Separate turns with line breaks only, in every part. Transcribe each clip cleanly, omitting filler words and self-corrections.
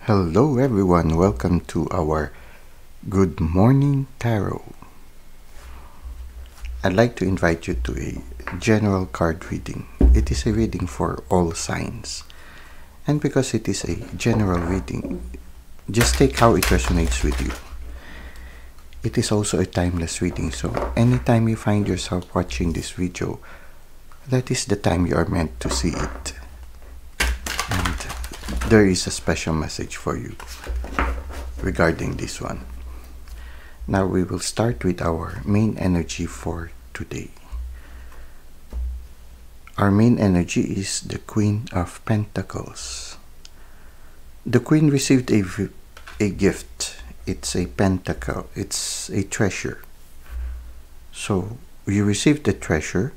Hello everyone, welcome to our Good Morning Tarot. I'd like to invite you to a general card reading. It is a reading for all signs. And because it is a general reading, just take how it resonates with you. It is also a timeless reading, so anytime you find yourself watching this video, that is the time you are meant to see it. And there is a special message for you regarding this one. Now we will start with our main energy for today. Our main energy is the Queen of Pentacles. The Queen received a gift. It's a pentacle. It's a treasure. So you received the treasure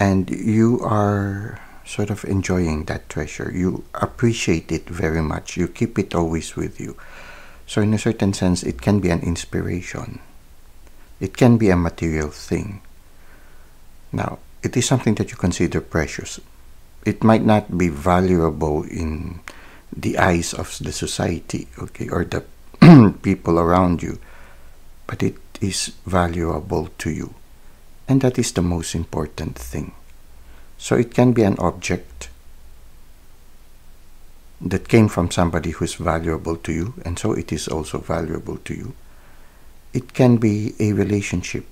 and you are sort of enjoying that treasure. You appreciate it very much. You keep it always with you. So in a certain sense, it can be an inspiration. It can be a material thing. Now, it is something that you consider precious. It might not be valuable in the eyes of the society, okay, or the people around you, but it is valuable to you. And that is the most important thing. So it can be an object that came from somebody who is valuable to you, and so it is also valuable to you. It can be a relationship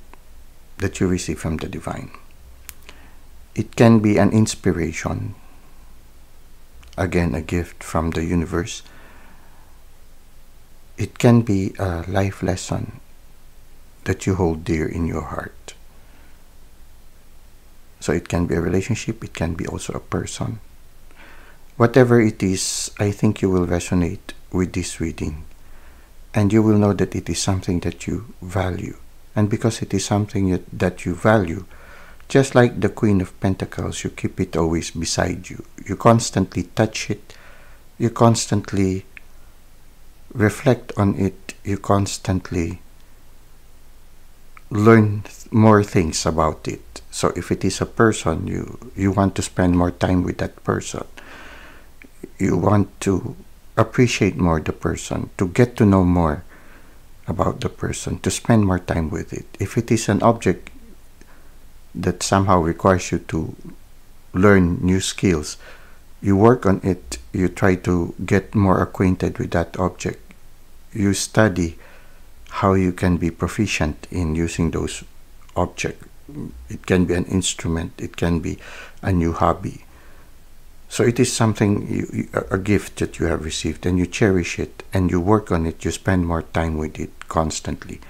that you receive from the divine. It can be an inspiration, again, a gift from the universe. It can be a life lesson that you hold dear in your heart. So it can be a relationship, it can be also a person. Whatever it is, I think you will resonate with this reading. And you will know that it is something that you value. And because it is something that you value, just like the Queen of Pentacles, you keep it always beside you. You constantly touch it. You constantly reflect on it. You constantly learn more things about it. So if it is a person, you want to spend more time with that person. You want to appreciate more the person, to get to know more about the person, to spend more time with it. If it is an object that somehow requires you to learn new skills, you work on it, you try to get more acquainted with that object. You study how you can be proficient in using those objects. It can be an instrument, it can be a new hobby. So it is something, a gift that you have received, and you cherish it, and you work on it, you spend more time with it constantly.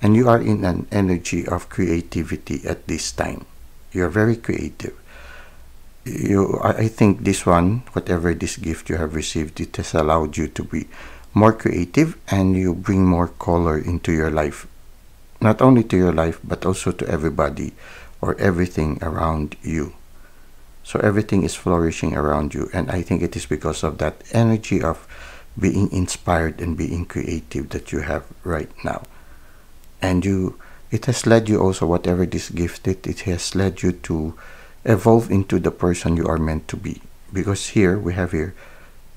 And you are in an energy of creativity at this time. You are very creative. I think this one, whatever this gift you have received, it has allowed you to be more creative, and you bring more color into your life. Not only to your life, but also to everybody or everything around you. So everything is flourishing around you, and I think it is because of that energy of being inspired and being creative that you have right now. And it has led you also, whatever this gift is, it has led you to evolve into the person you are meant to be. Because here, we have here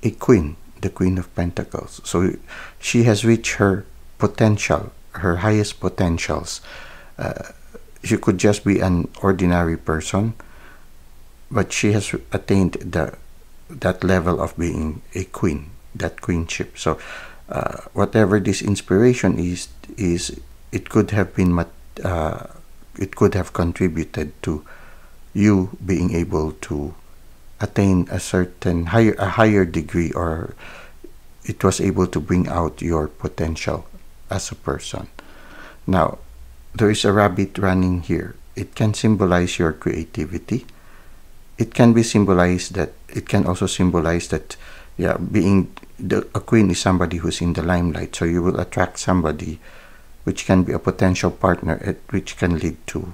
a queen, the Queen of Pentacles. So she has reached her potential, her highest potentials. She could just be an ordinary person, but she has attained that level of being a queen, that queenship. So whatever this inspiration is it could have been it could have contributed to you being able to attain a certain higher degree, or it was able to bring out your potential as a person. Now, there is a rabbit running here. It can symbolize your creativity. It can be symbolized that, it can also symbolize that, yeah, being a queen is somebody who's in the limelight. So you will attract somebody which can be a potential partner, which can lead to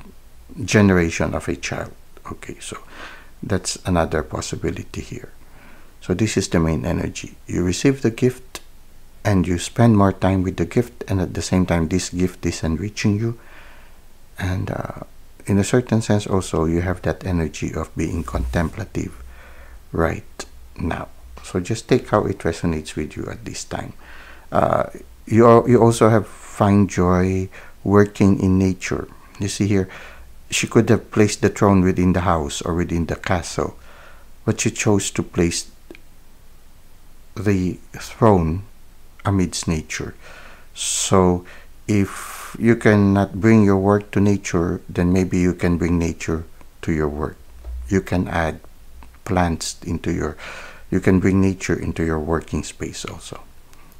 generation of a child. Okay, so that's another possibility here. So this is the main energy. You receive the gift and you spend more time with the gift, and at the same time this gift is enriching you. And in a certain sense also, you have that energy of being contemplative right now. So just take how it resonates with you at this time. Uh, you also have find joy working in nature. You see here, she could have placed the throne within the house or within the castle, but she chose to place the throne amidst nature. So if you cannot bring your work to nature, then maybe you can bring nature to your work. You can add plants into your, you can bring nature into your working space also.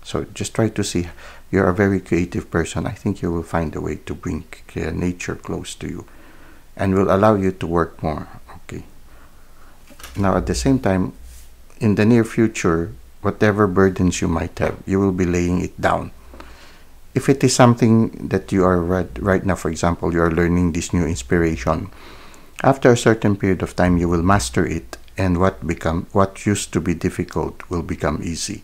So just try to see, you're a very creative person. I think you will find a way to bring nature close to you and will allow you to work more. Okay. Now at the same time, in the near future, whatever burdens you might have, you will be laying it down. If it is something that you are right now, for example, you are learning this new inspiration, after a certain period of time, you will master it, and what used to be difficult will become easy.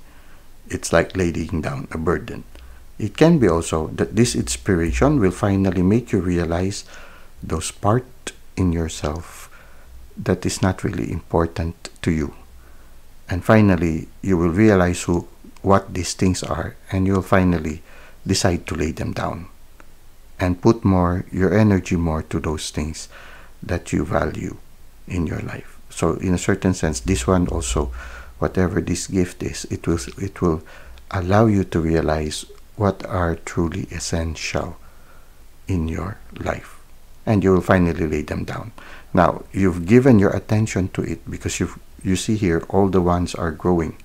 It's like laying down a burden. It can be also that this inspiration will finally make you realize those parts in yourself that is not really important to you. And finally, you will realize what these things are, and you'll finally decide to lay them down and put more your energy more to those things that you value in your life. So in a certain sense, this one also, whatever this gift is, it will allow you to realize what are truly essential in your life, and you will finally lay them down. Now you've given your attention to it because you see here all the ones are growing.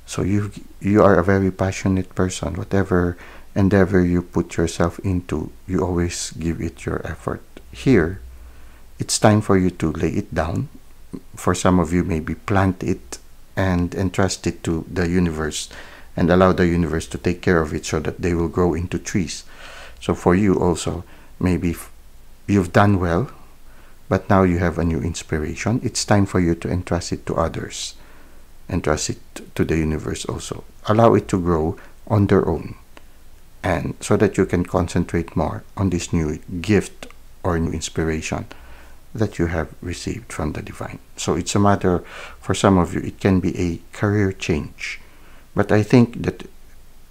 So you are a very passionate person. Whatever endeavor you put yourself into, you always give it your effort. Here, it's time for you to lay it down. For some of you, maybe plant it and entrust it to the universe and allow the universe to take care of it so that they will grow into trees. So for you also, maybe you've done well, but now you have a new inspiration. It's time for you to entrust it to others. Entrust it to the universe also. Allow it to grow on their own, and so that you can concentrate more on this new gift or new inspiration that you have received from the divine. So it's a matter, for some of you, it can be a career change. But I think that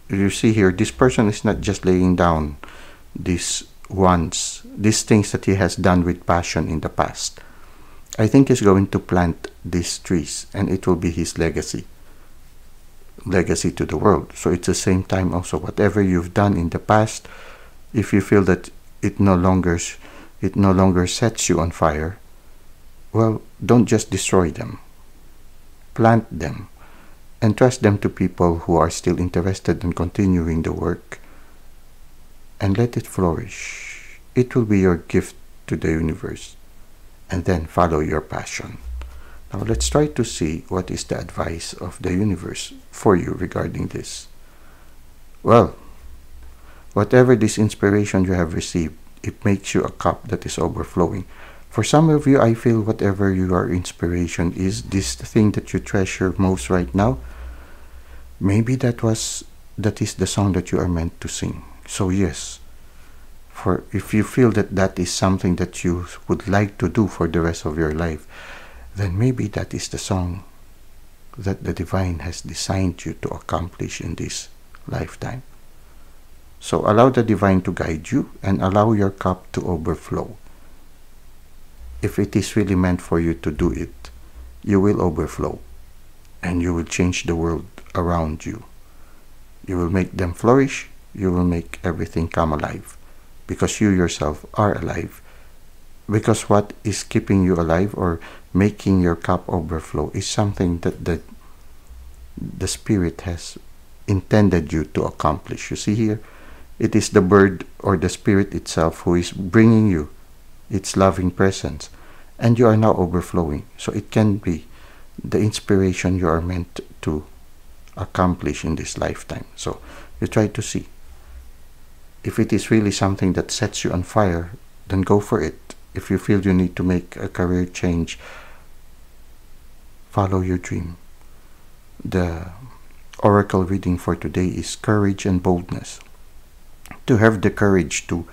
you see here, this person is not just laying down these things that he has done with passion in the past. I think he's going to plant these trees, and it will be his legacy to the world. So it's the same time also, whatever you've done in the past, if you feel that it no longer sets you on fire, well, don't just destroy them. Plant them. Entrust them to people who are still interested in continuing the work, and let it flourish. It will be your gift to the universe, and then follow your passion. Now let's try to see what is the advice of the universe for you regarding this. Well, whatever this inspiration you have received, it makes you a cup that is overflowing. For some of you, I feel whatever your inspiration is, this thing that you treasure most right now, maybe that is the song that you are meant to sing. So yes, for if you feel that is something that you would like to do for the rest of your life, then maybe that is the song that the divine has designed you to accomplish in this lifetime. So allow the divine to guide you and allow your cup to overflow. If it is really meant for you to do it, you will overflow, and you will change the world around you. You will make them flourish. You will make everything come alive, because you yourself are alive. Because what is keeping you alive or making your cup overflow is something that the Spirit has intended you to accomplish. You see here, it is the bird or the Spirit itself who is bringing you its loving presence, and you are now overflowing. So it can be the inspiration you are meant to accomplish in this lifetime. So you try to see. If it is really something that sets you on fire, then go for it. If you feel you need to make a career change, follow your dream. The oracle reading for today is courage and boldness. To have the courage to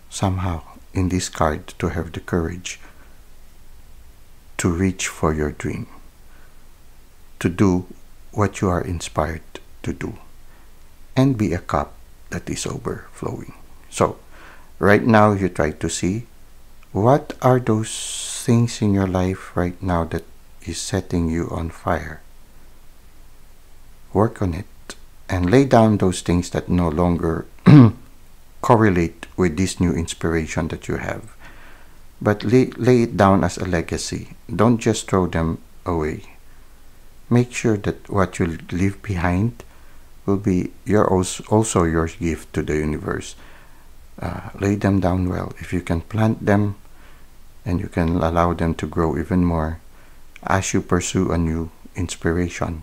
somehow, in this card, to have the courage to reach for your dream. to do what you are inspired to do, and be a cup that is overflowing. So, right now, you try to see what are those things in your life right now that is setting you on fire. Work on it and lay down those things that no longer correlate with this new inspiration that you have. But lay it down as a legacy. Don't just throw them away. Make sure that what you leave behind will be also your gift to the universe. Lay them down well. If you can plant them and you can allow them to grow even more as you pursue a new inspiration.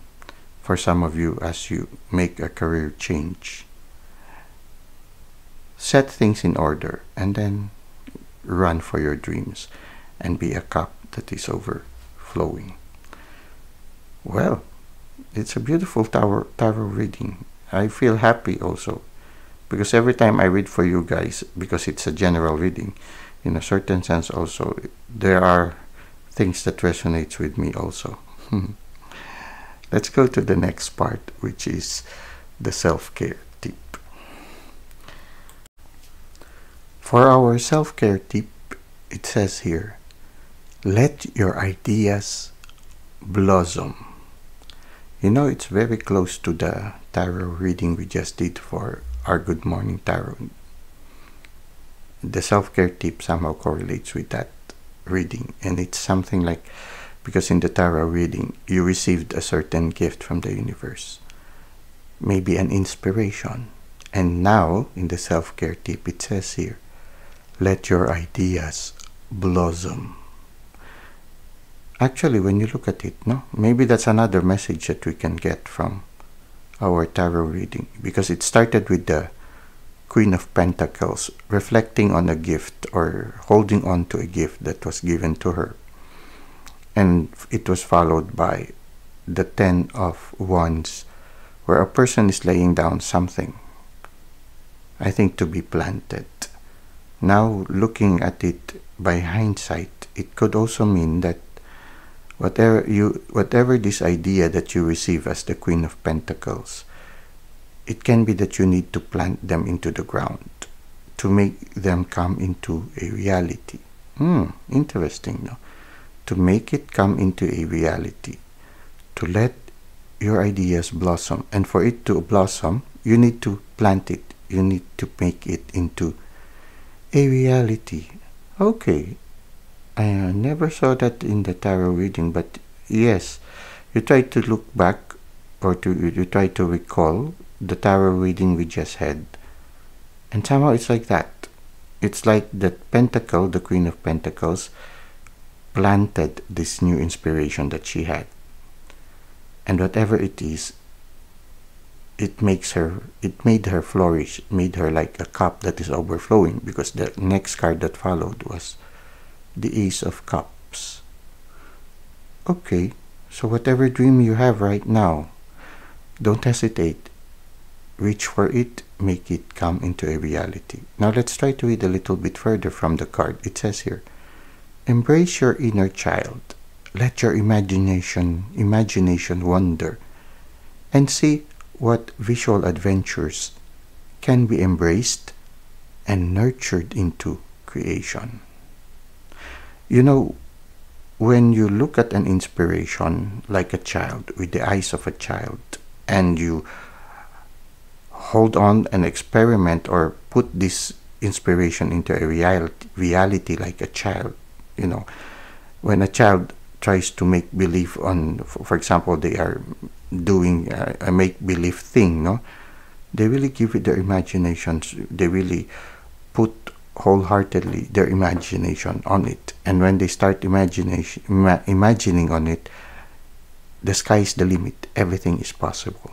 For some of you, as you make a career change, set things in order and then run for your dreams and be a cup that is overflowing. Well, it's a beautiful tarot reading. I feel happy also because every time I read for you guys, because it's a general reading, in a certain sense also, there are things that resonates with me also. Let's go to the next part, which is the self-care tip. For our self-care tip, it says here, let your ideas blossom. You know, it's very close to the tarot reading we just did for our Good Morning Tarot. The self-care tip somehow correlates with that reading, and it's something like, because in the tarot reading, you received a certain gift from the universe, maybe an inspiration. And now, in the self-care tip, it says here, let your ideas blossom. Actually, when you look at it, no, maybe that's another message that we can get from our tarot reading, because it started with the Queen of Pentacles reflecting on a gift or holding on to a gift that was given to her. And it was followed by the 10 of Wands, where a person is laying down something, I think, to be planted. Now, looking at it by hindsight, it could also mean that whatever this idea that you receive as the Queen of Pentacles, it can be that you need to plant them into the ground to make them come into a reality. Interesting, no? To make it come into a reality, to let your ideas blossom. And for it to blossom, you need to plant it. You need to make it into a reality. Okay, I never saw that in the tarot reading, but yes, you try to look back, or you try to recall the tarot reading we just had, and somehow it's like that. It's like the Pentacle, the Queen of Pentacles, planted this new inspiration that she had, and whatever it is, it made her flourish, made her like a cup that is overflowing, because the next card that followed was the Ace of Cups. Okay, so whatever dream you have right now, don't hesitate. Reach for it, make it come into a reality. Now let's try to read a little bit further from the card. It says here, embrace your inner child. Let your imagination wander, and see what visual adventures can be embraced and nurtured into creation. You know, when you look at an inspiration like a child, with the eyes of a child, and you hold on and experiment or put this inspiration into a reality like a child, you know, when a child tries to make believe on, for example, they are doing a make-believe thing, no? They really give it their imaginations. They really put wholeheartedly their imagination on it. And when they start imagining on it, the sky is the limit. Everything is possible.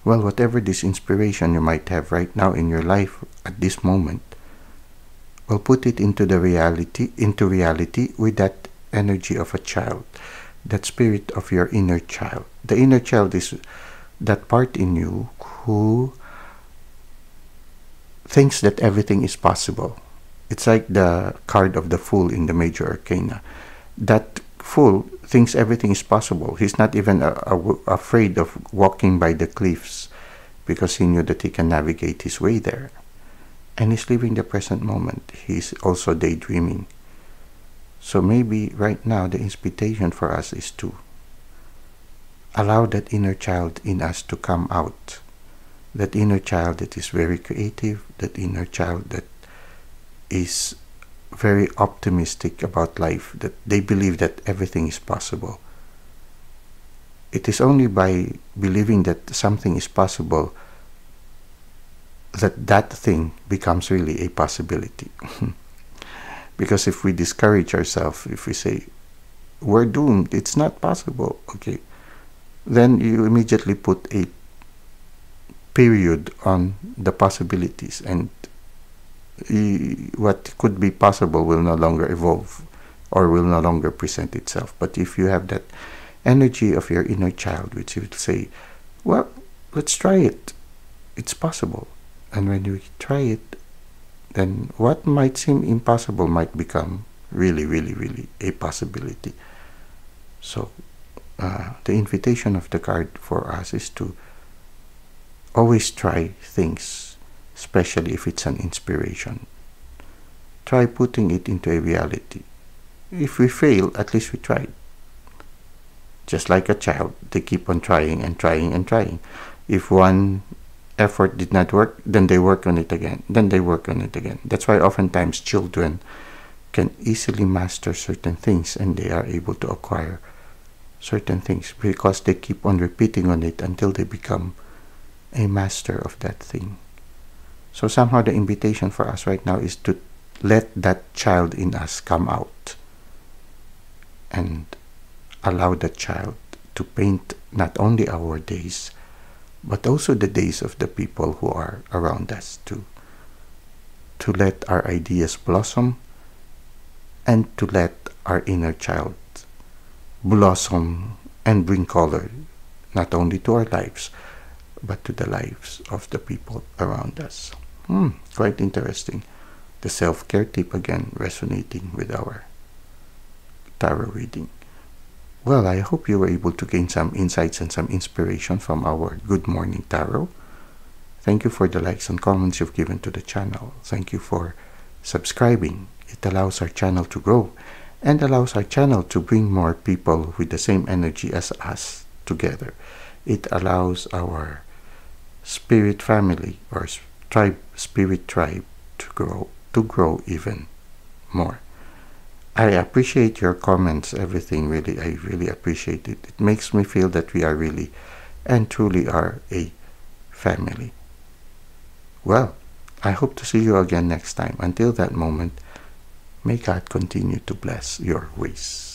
Well, whatever this inspiration you might have right now in your life at this moment, well, put it into reality with that energy of a child, that spirit of your inner child. The inner child is that part in you who thinks that everything is possible. It's like the card of the Fool in the Major Arcana. That full thinks everything is possible. He's not even afraid of walking by the cliffs because he knew that he can navigate his way there. And he's living the present moment. He's also daydreaming. So maybe right now the invitation for us is to allow that inner child in us to come out. That inner child that is very creative, that inner child that is very optimistic about life, that they believe that everything is possible. It is only by believing that something is possible that that thing becomes really a possibility. Because if we discourage ourselves, if we say, we're doomed, it's not possible, okay, then you immediately put a period on the possibilities, and what could be possible will no longer evolve or will no longer present itself. But if you have that energy of your inner child, which you would say, well, let's try it, it's possible. And when you try it, then what might seem impossible might become really, really, really a possibility. So the invitation of the card for us is to always try things, especially if it's an inspiration. Try putting it into a reality. If we fail, at least we tried. Just like a child, they keep on trying and trying and trying. If one effort did not work, then they work on it again. Then they work on it again. That's why oftentimes children can easily master certain things and they are able to acquire certain things because they keep on repeating on it until they become a master of that thing. So somehow the invitation for us right now is to let that child in us come out and allow that child to paint not only our days, but also the days of the people who are around us, to let our ideas blossom and to let our inner child blossom and bring color not only to our lives, but to the lives of the people around us. Quite interesting. The self-care tip again resonating with our tarot reading. Well, I hope you were able to gain some insights and some inspiration from our Good Morning Tarot. Thank you for the likes and comments you've given to the channel. Thank you for subscribing. It allows our channel to grow and allows our channel to bring more people with the same energy as us together. It allows our spirit family or spirit tribe to grow even more. I appreciate your comments, everything, really. I really appreciate it. It makes me feel that we are really and truly are a family. Well, I hope to see you again next time. Until that moment, may God continue to bless your ways.